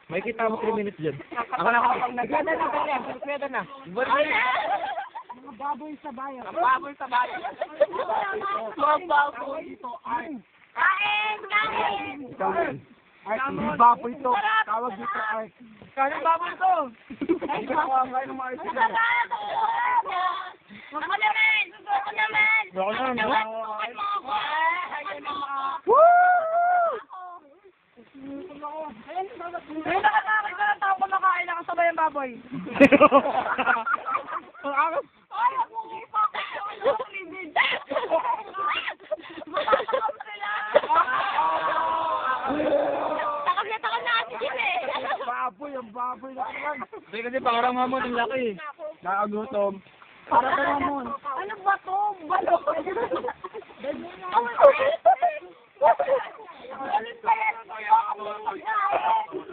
May kita mo 3 minutes dyan. Ako na ako. Nagkada na kaya. Nagkada na. Mga baboy sa bayan. Ang baboy sa bayan. Mga baboy ito ay. Kain! Kain! Ay, baboy to. Tawag dito ay. Kanyang baboy ito. Hindi ko ang kain ng mga isip. Ako naman! Ako naman! Ako naman. Ay, nakakakit ka ng tao kumakain na kasabay ang baboy. Ang aras. Ay, ako ng ipakit ko ng ribid. Matakam sila. Takam na ati Jim eh. Baboy, ang baboy na yan. Hindi kasi parang mamon ang laki. Nakagutom. Para ka naman. Ano ba to? Balok.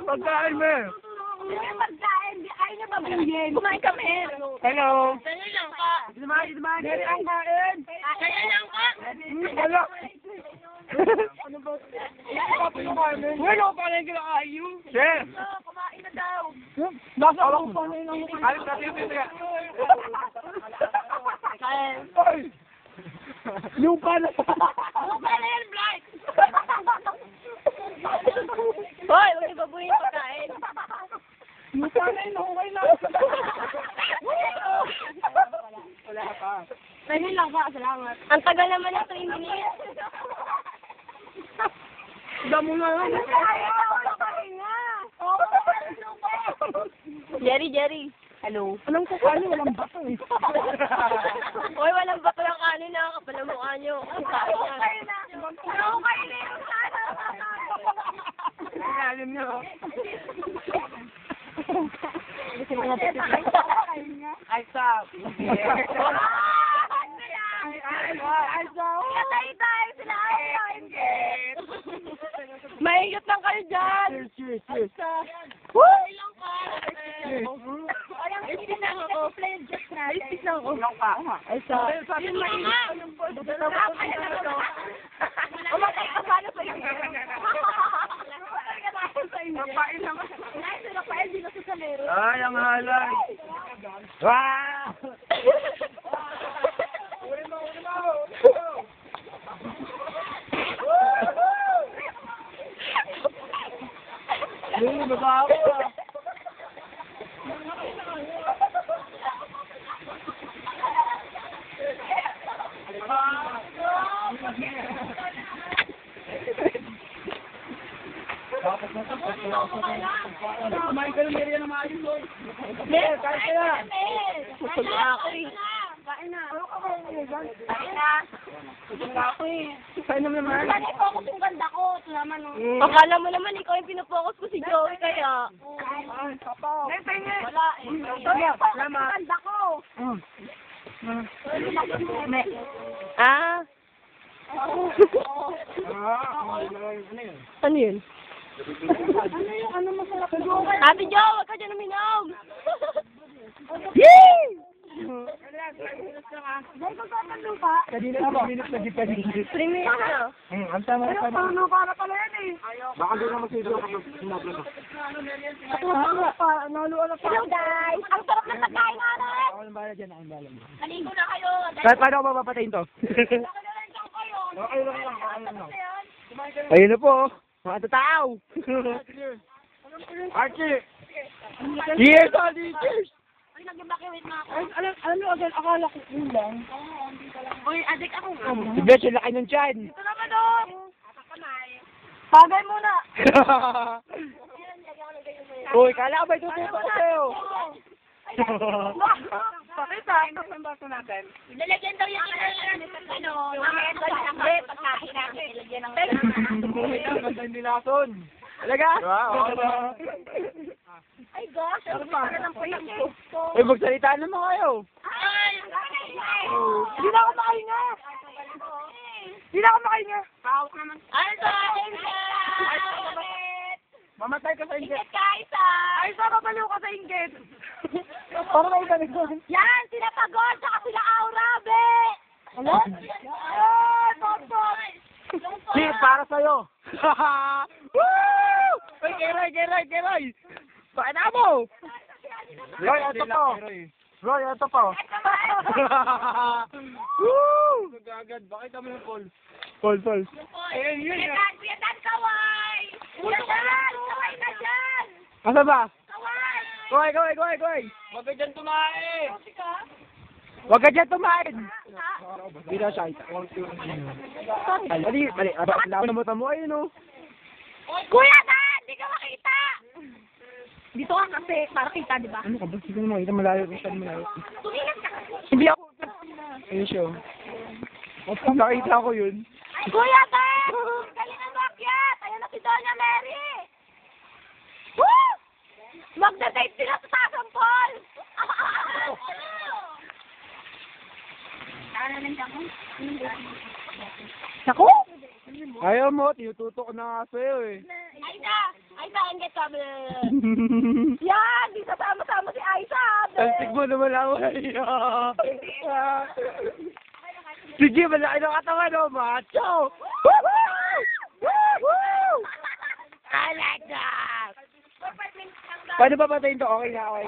Pagkain mo. Pagkain, ayaw niya babuyin. Kumain kami. Hello. Kaya lang ka. Dumain. Ang kain. Kaya lang ka. Wala. Ano ba? Wala pa rin kinakain yun. Chef. Kumain na daw. Nasa ako pa na yun. Alis natin yung pizza. Kain. Ay! Lupa na. Ano ba na yan, Blight? Hoy, huwag niyo babuyin pagkain. Lupa na yun. Okay na. Wala pa. Ayun lang pa, salamat. Ang tagal naman ng 3 minutes. Damo na yun. Jerry. Hello. Anong kakain? Walang bato eh. Hoy, walang bato yung kanin na. Kapal ang mukha nyo. Okay na. Okay na yung sana. Alam nyo. Ay, stop. Mahigit lang kayo dyan. Cheers. Ilang ka? Walang isip lang ako. Play just natin. Isip lang ako. Ilang pa. Ay, sa... Yun mahigit. Umatay ka sana sa iyo. Papain naman. Nice, Rafael, di na sa salero. Ay, ang halay. Wow! Hindi, baba ako. Kumain ka ng merienda na maayos, boy. Kain ka na. Kain na. Kain naman naman. Saan i-focus yung ganda ko? Ito naman, oh. Akala mo naman ikaw yung pinofocus ko si Joey kaya. Wala eh. Yung ganda ko. Ah. Ano yun? Ate Jo, wag ka dyan uminom. Yee! Kadili na 2 minutes na di pwede. 3 minutes na. Ang tama na pa. Ano para pala yan eh? Baka di na magsidyo kapag sinabi na. Hello guys! Ang sarap ng pagkain natin! Ako nang bahala dyan, ako nang bahala. Maligo na kayo! Kahit paano ako mapapatayin to? Okay lang. Ayun na po. Mga tataw. Archie. Cheers, Archie. Cheers. Uy, nag-evacuate na ako. Alam mo agad, akala ko yun lang. Uy, adik ako nga. Si Beth, yung laki ng tiyan. Ito naman oh! Kakamay. Pagay muna! Uy, kala ko ba itututo ko sa'yo? Pakita, ang baso natin. Lalagyan daw yung ano, mamaya doon ang pagkain namin. Lalagyan ng Ganda yung nilason. Talaga? Ay gosh, ano ba ng payang ko? Uy, magsalita naman kayo. Ay! Hindi na ako makahinga! Hindi na ako makahinga! Pawak naman. Ano to? Mamatay ka sa inggit! Ingat ka, Isa! Ay, sa babaliw ka sa inggit! Para may ganit ko. Yan! Sila Pagod! Saka sila Aura, be! Ano? Ay, Toto! Si, para sa'yo. Woo! Uy, kay Roy! Pakita mo! Roy, ito po! Roy, ito po! Woo! Agad, bakit kami ng Paul? Paul. Ayun, yun. Piedad, kaway! Piedad, kaway ka dyan! Asa ba? Kaway! Kaway! Huwag ka dyan tumae. Huwag ka dyan tumain! Hindi na siya. Mali. Ako na mo, ayun o. Kuya na! Hindi ka makita! Dito ka kasi, para kita, di ba? Ano ka ba? Sige mo, makita malayo. Malayo. Tumingin ka kasi. Hindi ako. Ayun siya. Nakita ko yun. Kuya na! Galing ang makyat! Ayun na si Doña Mary! Woo! Magda-date sila sa San Paul! Naku! Ayaw mo, tinututok na nga sa'yo eh. Aisa, engage kami. Yan, di sama-sama si Aisa. Talsik mo naman ako. Sige, malaki ng katawan o, macho! I like that. Paano ba patayin to? Okay na, okay.